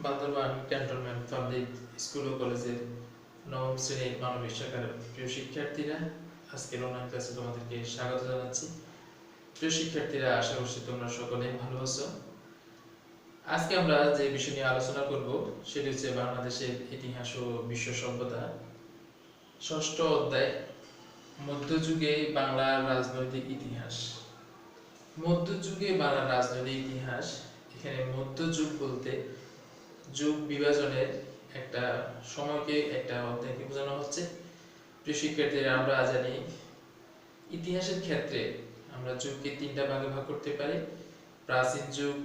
Bandarban cantonment public school ও কলেজের নবম শ্রেণীর মানবিক শাখার প্রিয় শিক্ষার্থীরা, আজকের অনলাইন ক্লাসে তোমাদেরকে স্বাগত জানাচ্ছি। প্রিয় শিক্ষার্থীরা, আশা করছি তোমরা সকলে ভালো আছো। আজকে আমরা যে বিষয় নিয়ে আলোচনা করব সেটি হচ্ছে বাংলাদেশের ইতিহাস ও বিশ্ব সভ্যতা। ষষ্ঠ অধ্যায়, মধ্যযুগে বাংলার রাজনৈতিক ইতিহাস। মধ্যযুগে বাংলার রাজনৈতিক ইতিহাস, এখানে মধ্যযুগ বলতে যুগ বিভাজনের একটা সময়কে একটা অধ্যায়কে বোঝানো হচ্ছে। প্রিয় শিক্ষার্থীরা, আমরা জানি ইতিহাসের ক্ষেত্রে আমরা যুগকে তিনটা ভাগে ভাগ করতে পারি: প্রাচীন যুগ,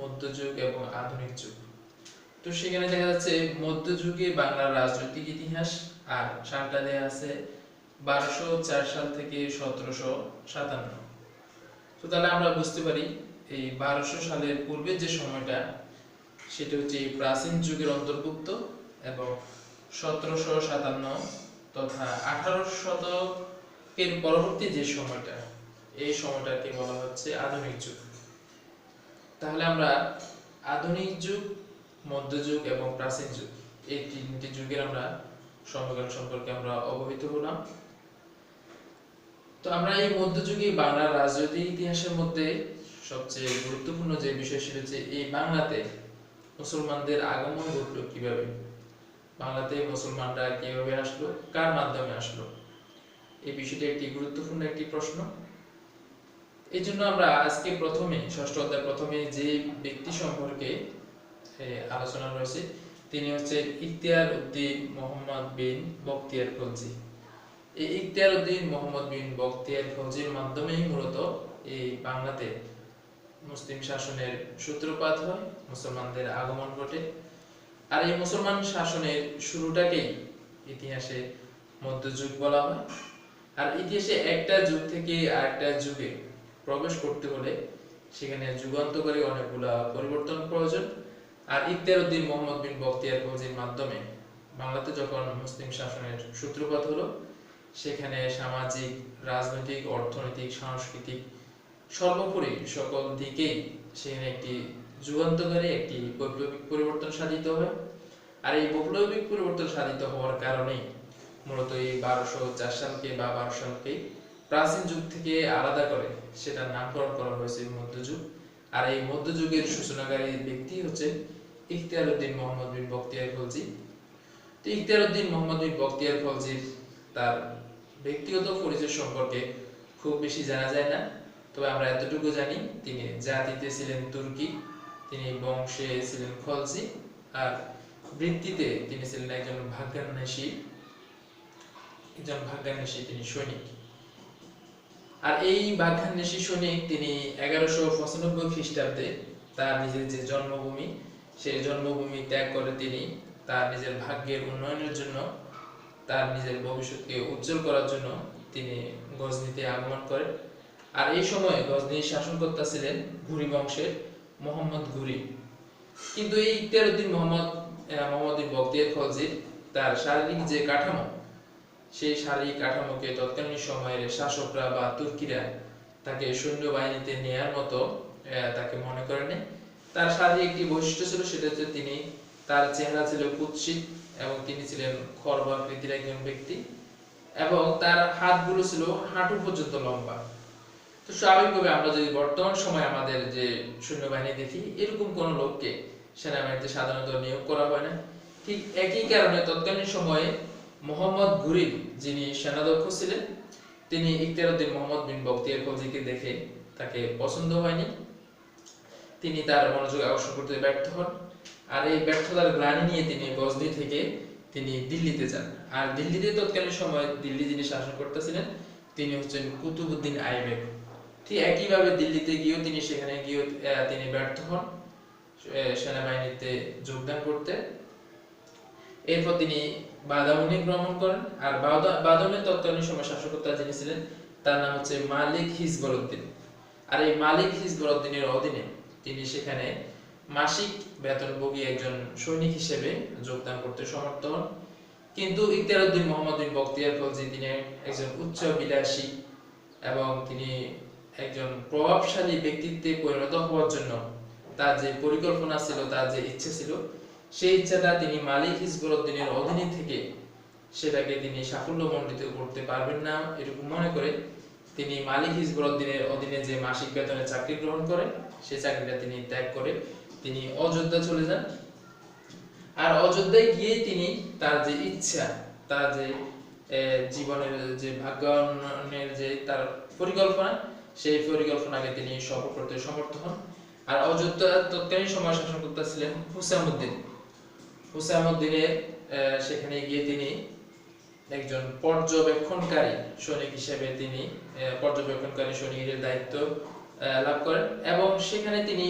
মধ্যযুগ এবং আধুনিক যুগ। তো সেখানে দেখা যাচ্ছে মধ্যযুগে বাংলার রাজনৈতিক ইতিহাস, আর সালটা দেয়া আছে 1204 সাল থেকে 1757। তো তাহলে আমরা বুঝতে পারি এই 1200 সালের পূর্বে যে সময়টা সেটা হচ্ছে প্রাচীন যুগের অন্তর্ভুক্ত, এবং 1757 তথা 18 শতকের পরবর্তী যে সময়টা, এই সময়টাকে বলা হচ্ছে আধুনিক যুগ। তাহলে আমরা আধুনিক যুগ, মধ্যযুগ এবং প্রাচীন যুগ, এই তিনটি যুগের আমরা সময়কাল সম্পর্কে আমরা অবহিত হলাম। তো আমরা এই মধ্যযুগে বাংলার রাজনৈতিক ইতিহাসের মধ্যে সবচেয়ে গুরুত্বপূর্ণ যে বিষয় সেটা হচ্ছে এই বাংলাতে মুসলমানদের আগমন ঘটলো কিভাবে, বাংলাতে মুসলমানরা কিভাবে আসলো, কার মাধ্যমে আসলো, এই বিষয়টি একটি গুরুত্বপূর্ণ একটি প্রশ্ন। এই জন্য আমরা আজকে প্রথমে ষষ্ঠ অধ্যায় প্রথমে যে ব্যক্তি সম্পর্কে আলোচনা রয়েছে তিনি হচ্ছে ইখতিয়ার উদ্দিন মোহাম্মদ বিন বখতিয়ার খলজি। এই ইখতিয়ার উদ্দিন মোহাম্মদ বিন বখতিয়ার খলজির মাধ্যমেই মূলত এই বাংলাতে মুসলিম শাসনের সূত্রপাত হয়, মুসলমানদের আগমন ঘটে। আর এই মুসলমান শাসনের শুরুটাকেই ইতিহাসে মধ্যযুগ বলা হয়। আর ইতিহাসে একটা যুগ থেকে আরেকটা যুগে প্রবেশ করতে হলে সেখানে যুগান্তকারী অনেকগুলা পরিবর্তন প্রয়োজন। আর ইখতিয়ার উদ্দিন মোহাম্মদ বিন বখতিয়ার খলজির মাধ্যমে বাংলাতে যখন মুসলিম শাসনের সূত্রপাত হলো, সেখানে সামাজিক, রাজনৈতিক, অর্থনৈতিক, সাংস্কৃতিক সর্বোপরি সকল দিকেই সেখানে একটি যুগান্তকারী একটি বৈপ্লবিক পরিবর্তন সাধিত হয়। আর এই বৈপ্লবিক পরিবর্তন সাধিত হওয়ার কারণেই মূলত এই 1204 সালকে বা 12 সালকে প্রাচীন যুগ থেকে আলাদা করে সেটার নামকরণ করা হয়েছে মধ্যযুগ। আর এই মধ্যযুগের সূচনাকারী ব্যক্তি হচ্ছে ইখতিয়ার উদ্দিন মোহাম্মদ বিন বখতিয়ার খলজি। তো ইখতিয়ার উদ্দিন মোহাম্মদ বিন বখতিয়ার খলজির তার ব্যক্তিগত পরিচয় সম্পর্কে খুব বেশি জানা যায় না, তবে আমরা এতটুকু জানি তিনি জাতিতে ছিলেন তুর্কি, তিনি বংশে ছিলেন খলজি, আর বৃত্তিতে তিনি ছিলেন একজন ভাগ্যান্বেষী তিনি সৈনিক। আর এই ভাগ্যান্বেষী সৈনিক তিনি 1195 খ্রিস্টাব্দে তার নিজের যে জন্মভূমি, সেই জন্মভূমি ত্যাগ করে তিনি তার নিজের ভাগ্যের উন্নয়নের জন্য, তার নিজের ভবিষ্যৎকে উজ্জ্বল করার জন্য তিনি গজনীতে আগমন করেন। আর এই সময় গজনীর শাসনকর্তা ছিলেন ঘুরি বংশের মোহাম্মদ ঘুরি। কিন্তু এই ইখতিয়ার উদ্দিন মোহাম্মদ বিন বখতিয়ার খলজির তার শারীরিক যে কাঠামো, সেই শারীরিক কাঠামোকে তৎকালীন সময়ের শাসকরা বা তুর্কিরা তাকে সৈন্যবাহিনীতে নেয়ার মতো তাকে মনে করেনি। তার শারীরিক একটি বৈশিষ্ট্য ছিল, সেটা হচ্ছে তার চেহারা ছিল কুৎসিত এবং তিনি ছিলেন খর্বাকৃতির একজন ব্যক্তি, এবং তার হাতগুলো ছিল হাঁটু পর্যন্ত লম্বা। তো স্বাভাবিকভাবে আমরা যদি বর্তমান সময়ে আমাদের যে সৈন্যবাহিনী দেখি, এরকম কোন লোককে সেনাবাহিনীতে সাধারণত নিয়োগ করা হয় না। ঠিক একই কারণে তৎকালীন সময়ে মোহাম্মদ ঘুরি, যিনি সেনাধ্যক্ষ ছিলেন, তিনি ইখতিয়ার উদ্দিন মোহাম্মদ বিন বখতিয়ার খলজিকে দেখে তাকে পছন্দ হয়নি, তিনি তার মনোযোগ আকর্ষণ করতে ব্যর্থ হন। আর এই ব্যর্থতার গ্লানি নিয়ে তিনি গজনী থেকে তিনি দিল্লিতে যান। আর দিল্লিতে তৎকালীন সময়ে দিল্লি যিনি শাসন করতেছিলেন তিনি হচ্ছেন কুতুবউদ্দিন আইবেক। ঠিক একইভাবে দিল্লিতে গিয়েও তিনি তিনি ব্যর্থ হন সেনাবাহিনীতে যোগদান করতে। এরপর তিনি বাদাউনে ভ্রমণ করেন। আর বাদাউনের তৎকালীন সময় শাসককর্তা যিনি ছিলেন তার নাম হচ্ছে মালিক হিজবরউদ্দিন। আর এই মালিক হিজবরউদ্দিনের অধীনে তিনি সেখানে মাসিক বেতনভোগী একজন সৈনিক হিসেবে যোগদান করতে সমর্থ হন। কিন্তু ইখতিয়ার উদ্দিন মোহাম্মদ বিন বখতিয়ার খলজি তিনি একজন উচ্চ বিলাসী এবং তিনি একজন প্রভাবশালী ব্যক্তিত্বে পরিণত হওয়ার জন্য তার যে পরিকল্পনা ছিল, তার যে ইচ্ছে ছিল, সেই ইচ্ছাটা তিনি মালিক হিজবুদ্দিনের অধীনে থেকে সেটাকে তিনি সাফল্যমণ্ডিত করতে পারবেন না এরকম মনে করে তিনি মালিক হিজবুদ্দিনের অধীনে যে মাসিক বেতনে চাকরি গ্রহণ করেন সেই চাকরিটা তিনি ত্যাগ করে তিনি অযোধ্যা চলে যান। আর অযোধ্যায় গিয়ে তিনি তার যে ইচ্ছা, তার যে জীবনের যে ভাগ্যায়নের যে তার পরিকল্পনা, সেই পরিকল্পনাকে তিনি সফল করতে সমর্থ হন। আর অযোধ্যা তৎকালীন সময় শাসন করতেছিলেন হুসামুদ্দিন। হুসামুদ্দিনের সেখানে গিয়ে তিনি একজন পর্যবেক্ষণকারী সৈনিক হিসেবে তিনি পর্যবেক্ষণকারী সৈনিকের দায়িত্ব লাভ করেন এবং সেখানে তিনি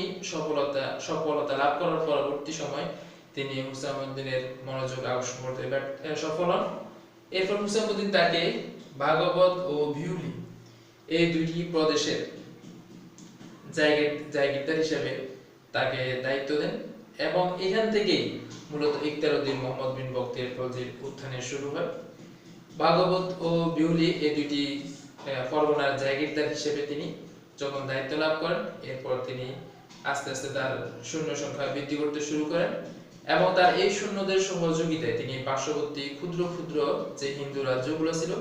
সফলতা লাভ করার পরবর্তী সময় তিনি হুসামুদ্দিনের মনোযোগ আকর্ষণ করতে সফল হন। এরপর হুসামুদ্দিন তাকে ভাগবত ও ভিউলি এই দুইটি প্রদেশের জায়গিরদার হিসেবে তাকে দায়িত্ব দেন এবং এখান থেকেই মূলত ইখতিয়ারউদ্দিন মোহাম্মদ বিন বখতিয়ার খলজির উত্থানের শুরু হয়। ভাগবত ও বিউলি এই দুইটি পরগনার জায়গিরদার হিসেবে তিনি যখন দায়িত্ব লাভ করেন, এরপর তিনি আস্তে আস্তে তার সৈন্য সংখ্যা বৃদ্ধি করতে শুরু করেন এবং তার এই সৈন্যদের সহযোগিতায় তিনি পার্শ্ববর্তী ক্ষুদ্র ক্ষুদ্র যে হিন্দু রাজ্যগুলো ছিল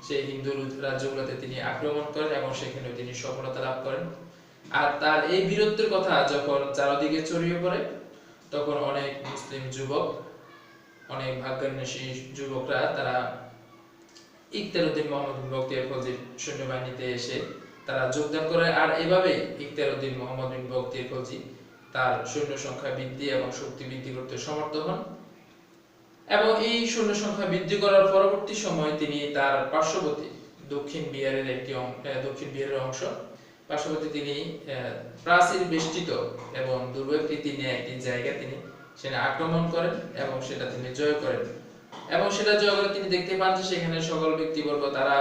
সেই হিন্দু রাজ্যগুলোতে তিনি আক্রমণ করেন এবং সেখানে তিনি সফলতা লাভ করেন। আর তার এই বীরত্বের কথা যখন চারদিকে ছড়িয়ে পড়ে তখন অনেক মুসলিম যুবক, অনেক ভাগ্যান্বেষী যুবকরা তারা ইখতিয়ারউদ্দিন মোহাম্মদ বিন বখতিয়ার খলজির সৈন্যবাহিনীতে এসে তারা যোগদান করে। আর এভাবে ইখতিয়ারউদ্দিন মোহাম্মদ বিন বখতিয়ার খলজি তার সৈন্য সংখ্যা বৃদ্ধি এবং শক্তি বৃদ্ধি করতে সমর্থ হন এবং এই সৈন্য সংখ্যা বৃদ্ধি করার পরবর্তী সময় তিনি তার পার্শ্ববর্তী দক্ষিণ বিহারের অংশ পার্শ্ববর্তী তিনি প্রাচীর বেষ্টিত এবং দুর্গকৃতি নিয়ে একটি জায়গা তিনি সেখানে আক্রমণ করেন এবং সেটা তিনি জয় করেন এবং সেটা জয় করে তিনি দেখতে পান যে সেখানে সকল ব্যক্তিবর্গ তারা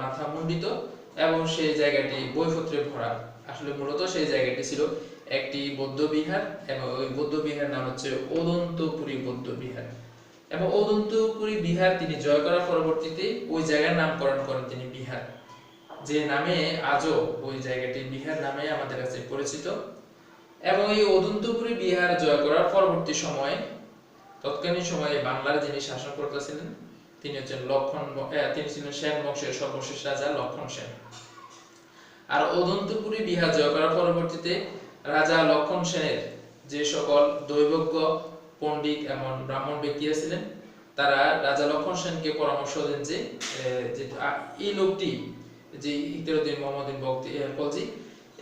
মাথা মুন্ডিত এবং সেই জায়গাটি বইপত্রে ভরা। আসলে মূলত সেই জায়গাটি ছিল একটি বৌদ্ধ বিহার এবং ওই বৌদ্ধ বিহারের নাম হচ্ছে অদন্তপুরী বৌদ্ধ বিহার এবং অদন্তপুরী বিহার তিনি জয় করার পরবর্তীতে ওই জায়গার নামকরণ করেন তিনি বিহার, যে নামে আজও ওই জায়গাটি বিহার নামে আমাদের কাছে পরিচিত। এবং এই অদন্তপুরী বিহার জয় করার পরবর্তী সময়ে তৎকালীন সময়ে বাংলার যিনি শাসন করতেছিলেন তিনি হচ্ছেন তিনি ছিলেন সেন বংশের সর্বশেষ রাজা লক্ষণ সেন। আর অদন্তপুরী বিহার জয় করার পরবর্তীতে রাজা লক্ষণ সেনের যে সকল দৈবজ্ঞ পণ্ডিত এবং ব্রাহ্মণ ব্যক্তিরা ছিলেন তারা রাজা লক্ষণ সেনকে পরামর্শ দেন যে এই লোকটি যে ইখতিয়ারউদ্দিন মোহাম্মদ বিন বখতিয়ার খলজি,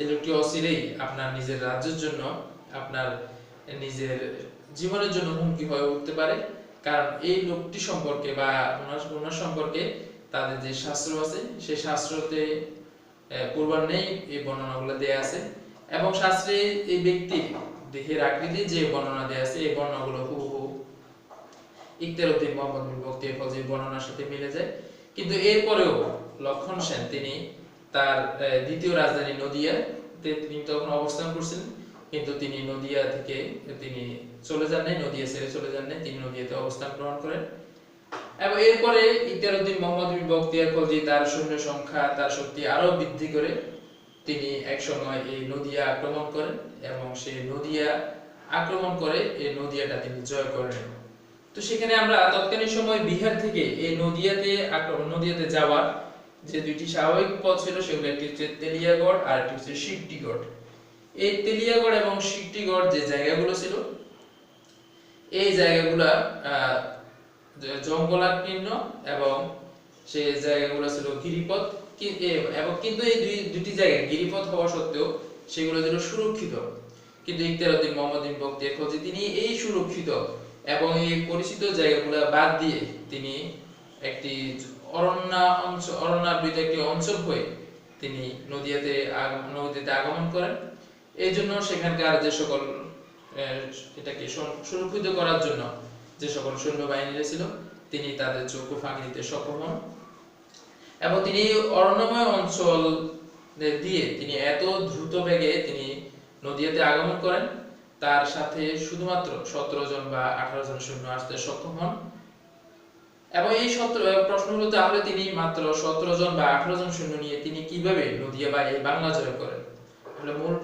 এই লোকটি অচিরেই আপনার নিজের রাজ্যের জন্য, আপনার নিজের জীবনের জন্য হুমকি হয়ে উঠতে পারে, কারণ এই লোকটি সম্পর্কে বা ওনার সম্পর্কে তাদের যে শাস্ত্র আছে সেই শাস্ত্রতে পূর্বার নেই এই বর্ণনাগুলো দেয়া আছে এবং শাস্ত্রে এই ব্যক্তির দেহের আকৃতি যে বর্ণনা দেয়া আছে এই বর্ণনাগুলো হুবহু ইখতিয়ারউদ্দিন মোহাম্মদ বিন বখতিয়ার খলজির বর্ণনার সাথে মিলে যায়। কিন্তু এরপরেও লক্ষণ সেন তিনি তার দ্বিতীয় রাজধানী নদিয়াতে তিনি তখন অবস্থান করছিলেন, কিন্তু তিনি নদিয়া থেকে তিনি চলে যান নাই, নদিয়া ছেড়ে চলে যান নাই, তিনি নদিয়াতে অবস্থান গ্রহণ করেন। এবং এরপরে ইখতিয়ারউদ্দিন মোহাম্মদ বিন বখতিয়ার খলজি তার সৈন্য সংখ্যা, তার শক্তি আরো বৃদ্ধি করে তিনি এক সময় এই নদিয়া আক্রমণ করেন এবং সেই নদিয়া আক্রমণ করে এই নদিয়াটা তিনি জয় করেন। তো সেখানে আমরা তৎকালীন সময় বিহার থেকে এই নদিয়াতে যাওয়ার যে দুইটি স্বাভাবিক পথ ছিল সেগুলো একটি হচ্ছে তেলিয়াগড় আর একটি হচ্ছে সিকটিগড়। এই তেলিয়াগড় এবং সিকটিগড় যে জায়গাগুলো ছিল এই জায়গাগুলা জঙ্গলাকীর্ণ এবং সেই জায়গাগুলো ছিল গিরিপথ এবং কিন্তু এই দুটি জায়গায় গিরিপথ হওয়া সত্ত্বেও সেগুলো ছিল সুরক্ষিত। কিন্তু ইখতিয়ারউদ্দিন মোহাম্মদ বিন বখতিয়ার খলজি তিনি এই সুরক্ষিত এবং এই পরিচিত জায়গাগুলো বাদ দিয়ে তিনি একটি অরণ্যাবৃত একটি অঞ্চল হয়ে তিনি নদিয়াতে আগমন করেন। এই জন্য সেখানকার যে সকল এটাকে সুরক্ষিত করার জন্য যে সকল সৈন্যবাহিনীরা ছিল তিনি তাদের চক্ষু ফাঁকি দিতে সক্ষম হন এবং তিনি অরণ্যময় অঞ্চল দিয়ে তিনি এত দ্রুত বেগে তিনি নদিয়াতে আগমন করেন, তার সাথে শুধুমাত্র 17 জন বা 18 জন সৈন্য আসতে সক্ষম হন। এবং এই প্রশ্ন হলো তাহলে তিনি মাত্র 17 জন বা 18 জন সৈন্য নিয়ে তিনি কিভাবে নদিয়া বা এই বাংলা জয় করেন? আসলে মূল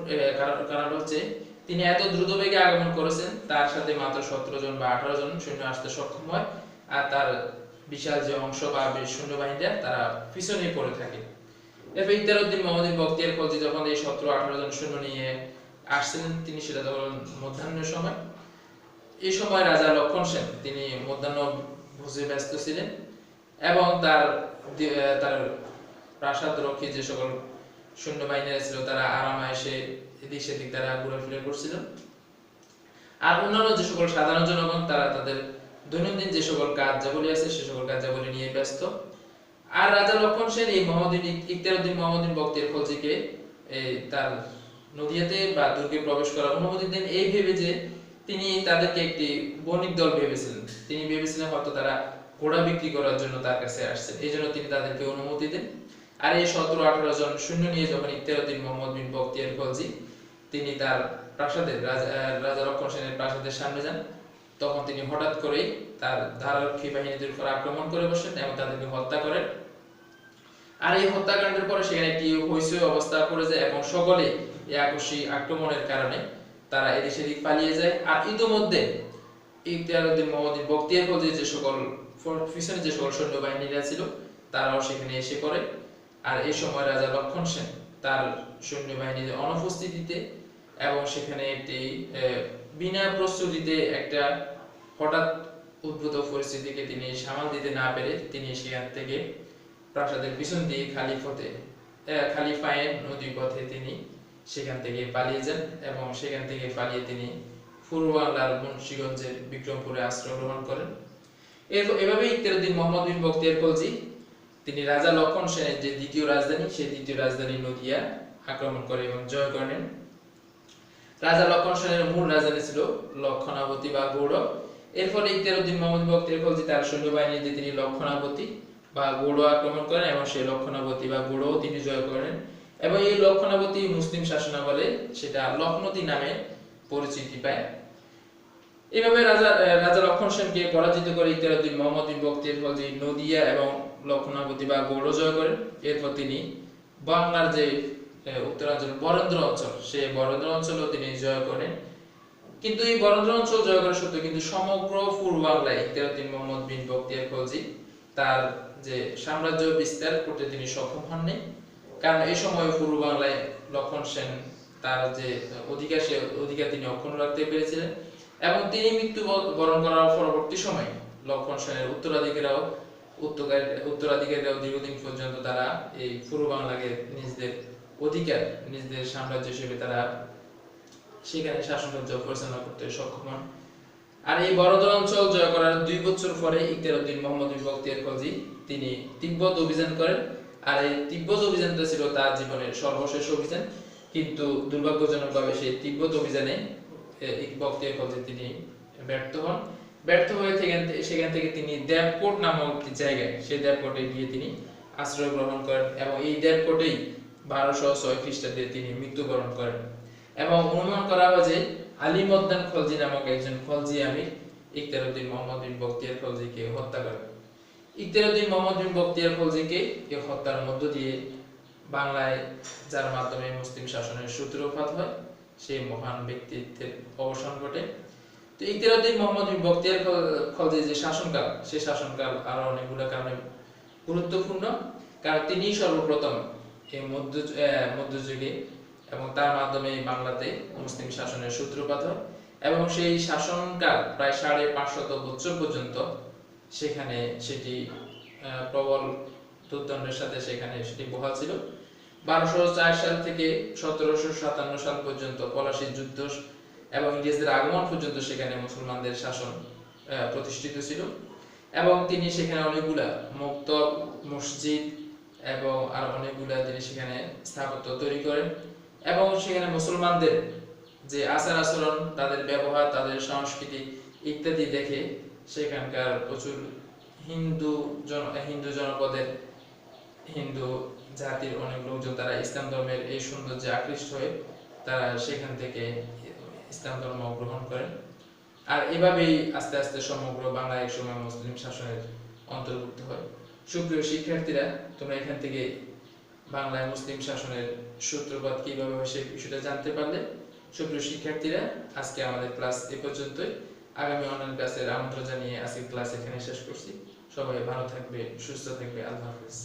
কারণ হচ্ছে তিনি এত দ্রুত বেগে আগমন করেছেন, তার সাথে মাত্র 17 জন বা 18 জন সৈন্য আসতে সক্ষম হয়, আর তার বিশাল যে অংশ বা সৈন্যবাহিনীটা তারা পিছনে পড়ে থাকে। এরপর ইখতিয়ারউদ্দিন মোহাম্মদ বখতিয়ার খলজি যখন এই 17-18 জন সৈন্য নিয়ে আসছিলেন, তিনি সেটা তখন মধ্যাহ্নের সময়। এই সময় রাজা লক্ষণ সেন তিনি মধ্যাহ্ন ভোজে ব্যস্ত ছিলেন এবং তার প্রাসাদ রক্ষী যে সকল সৈন্যবাহিনীরা ছিল তারা আরামায়েশে এদিক সেদিক তারা ঘোরাফেরা করছিল। আর অন্যান্য যে সকল সাধারণ জনগণ তারা তাদের দৈনন্দিন যে সকল কার্যাবলী আছে সে সকল কার্যাবলী নিয়ে ব্যস্ত। আর রাজা লক্ষণ সেন এই ইখতিয়ারউদ্দিন মোহাম্মদ বখতিয়ার খলজিকে তার নদিয়াতে বা দুর্গে প্রবেশ করার অনুমতি দেন, এই ভেবে যে তিনি তাদেরকে একটি বণিক দল ভেবেছিলেন। তিনি ভেবেছিলেন হয়তো তারা ঘোড়া বিক্রি করার জন্য তার কাছে আসছে, এই জন্য তিনি তাদেরকে অনুমতি দেন। আর এই 17-18 জন সৈন্য নিয়ে যখন ইখতিয়ারউদ্দিন মোহাম্মদ বখতিয়ার খলজি তিনি তার প্রাসাদের রাজা লক্ষণ সেনের প্রাসাদের সামনে যান, তখন তিনি হঠাৎ করেই তার ধারারক্ষী বাহিনীদের উপর আক্রমণ করে বসেন এবং তাদেরকে হত্যা করেন। আর এই হত্যাকাণ্ডের পরে সেখানে একটি হইচই অবস্থা পড়ে যায় এবং সকলে এই আকস্মিক আক্রমণের কারণে তারা এদিক সেদিক পালিয়ে যায়। আর ইতোমধ্যে ইখতিয়ারউদ্দিন মোহাম্মদ বখতিয়ার খলজির যে সকল পিছনে যে সকল সৈন্যবাহিনীরা ছিল তারাও সেখানে এসে পড়ে। আর এই সময় রাজা লক্ষণ সেন তার সৈন্যবাহিনীর অনুপস্থিতিতে এবং সেখানে একটি বিনা প্রস্তুতিতে একটা হঠাৎ উদ্ভূত পরিস্থিতিকে তিনি সামাল দিতে না পেরে তিনি সেখান থেকে প্রাসাদের পিছন দিয়ে খালি পায়ে নদী পথে তিনি সেখান থেকে পালিয়ে যান এবং সেখান থেকে পালিয়ে তিনি পূর্ব বাংলার মুন্সিগঞ্জের বিক্রমপুরে আশ্রয় গ্রহণ করেন। এভাবে ইখতিয়ারউদ্দিন মোহাম্মদ বখতিয়ার খলজি তিনি রাজা লক্ষণ সেনের যে দ্বিতীয় রাজধানী সেই দ্বিতীয় রাজধানী নদিয়া আক্রমণ করে এবং জয় করেন। রাজা লক্ষণ সেনের মূল রাজধানী ছিল লক্ষণাবতী বা গৌড়। এর ফলে ইখতিয়ারউদ্দিন মোহাম্মদ বখতিয়ার খলজি তার সৈন্যবাহিনী দিয়ে তিনি লক্ষণাবতী বা গৌড় আক্রমণ করেন এবং সেই লক্ষণাবতী বা গৌড়ও তিনি জয় করেন এবং এই লক্ষণাবতী মুসলিম শাসনামলে সেটা লখনতী নামে পরিচিতি পায়। এইভাবে রাজা লক্ষণ সেনকে পরাজিত করে ইখতিয়ারউদ্দিন মোহাম্মদ বখতিয়ার খলজি নদিয়া এবং লক্ষণাবতী বা গৌড় জয় করেন। এরপর তিনি বাংলার যে উত্তরাঞ্চল বরেন্দ্র অঞ্চল সেই বরেন্দ্র অঞ্চলও তিনি জয় করেন। কিন্তু এই বরেন্দ্র অঞ্চল জয় করা সত্ত্বেও কিন্তু সমগ্র পূর্ব বাংলায় ইখতিয়ারউদ্দিন মোহাম্মদ বখতিয়ার খলজি তার যে সাম্রাজ্য বিস্তার করতে তিনি সক্ষম হননি, কারণ এই সময় পূর্ব বাংলায় লক্ষণ সেন তার যে অধিকার তিনি অক্ষুণ্ণ রাখতে পেরেছিলেন এবং তিনি মৃত্যুবরণ করার পরবর্তী সময় লক্ষণ সেনের উত্তরাধিকারীরাও দীর্ঘদিন পর্যন্ত তারা এই পূর্ব বাংলাকে নিজেদের সাম্রাজ্য হিসেবে তারা সেখানে শাসনকার্য পরিচালনা করতে সক্ষম হন। আর এই বরেন্দ্র অঞ্চল জয় করার 2 বছর পরে ইখতিয়ারউদ্দিন মোহাম্মদ বখতিয়ার খলজি তিনি তিব্বত অভিযান করেন। আর এই তিব্বত অভিযানটা ছিল তার জীবনের সর্বশেষ অভিযান, কিন্তু দুর্ভাগ্যজনকভাবে সেই তিব্বত অভিযানে বখতিয়ার খলজি তিনি ব্যর্থ হয়ে সেখান থেকে তিনি দেবকোট নামক একটি জায়গায় সেই দেবকোটে গিয়ে তিনি আশ্রয় গ্রহণ করেন এবং এই দেবকোটেই 1206 খ্রিস্টাব্দে তিনি মৃত্যুবরণ করেন এবং অনুমান করা হয় যে আলিমদ্দান খলজি নামক একজন খলজি আমির ইখতিয়ারউদ্দিন মোহাম্মদ বখতিয়ার খলজিকে হত্যা করেন। ইখতিয়ারউদ্দিন মোহাম্মদ বখতিয়ার খলজিকে এই হত্যার মধ্য দিয়ে বাংলায় যার মাধ্যমে মুসলিম শাসনের সূত্রপাত হয় সেই মহান ব্যক্তিত্বের অবসান ঘটে। তো ইখতিয়ারউদ্দিন মোহাম্মদ বখতিয়ার খলজির যে শাসনকাল সেই শাসনকাল আরো অনেকগুলো কারণে গুরুত্বপূর্ণ, কারণ তিনি সর্বপ্রথম এই মধ্যযুগে এবং তার মাধ্যমে বাংলাতে মুসলিম শাসনের সূত্রপাত হয় এবং সেই শাসনকাল প্রায় 550 বছর পর্যন্ত সেখানে সেটি প্রবল দুর্দণ্ডের সাথে সেটি বহাল ছিল। 1204 সাল থেকে 1757 সাল পর্যন্ত পলাশীর যুদ্ধ এবং ইংরেজদের আগমন পর্যন্ত সেখানে মুসলমানদের শাসন প্রতিষ্ঠিত ছিল এবং তিনি সেখানে অনেকগুলা মক্তব, মসজিদ এবং আর অনেকগুলা তিনি সেখানে স্থাপত্য তৈরি করেন এবং সেখানে মুসলমানদের যে আচার আচরণ, তাদের ব্যবহার, তাদের সংস্কৃতি ইত্যাদি দেখে সেখানকার প্রচুর হিন্দু জনপদের হিন্দু জাতির অনেক লোকজন তারা ইসলাম ধর্মের এই সৌন্দর্যে আকৃষ্ট হয়ে তারা সেখান থেকে ইসলাম ধর্ম গ্রহণ করেন। আর এভাবেই আস্তে আস্তে সমগ্র বাংলা এক সময় মুসলিম শাসনের অন্তর্ভুক্ত হয়। সুপ্রিয় শিক্ষার্থীরা, তোমরা এখান থেকে বাংলায় মুসলিম শাসনের সূত্রপাত কিভাবে হয় সেই বিষয়টা জানতে পারলে। সুপ্রিয় শিক্ষার্থীরা, আজকে আমাদের ক্লাস এ পর্যন্তই। আগামী অনলাইন ক্লাসের আমন্ত্রণ জানিয়ে আজকে ক্লাস এখানে শেষ করছি। সবাই ভালো থাকবে, সুস্থ থাকবে। আল্লাহ হাফেজ।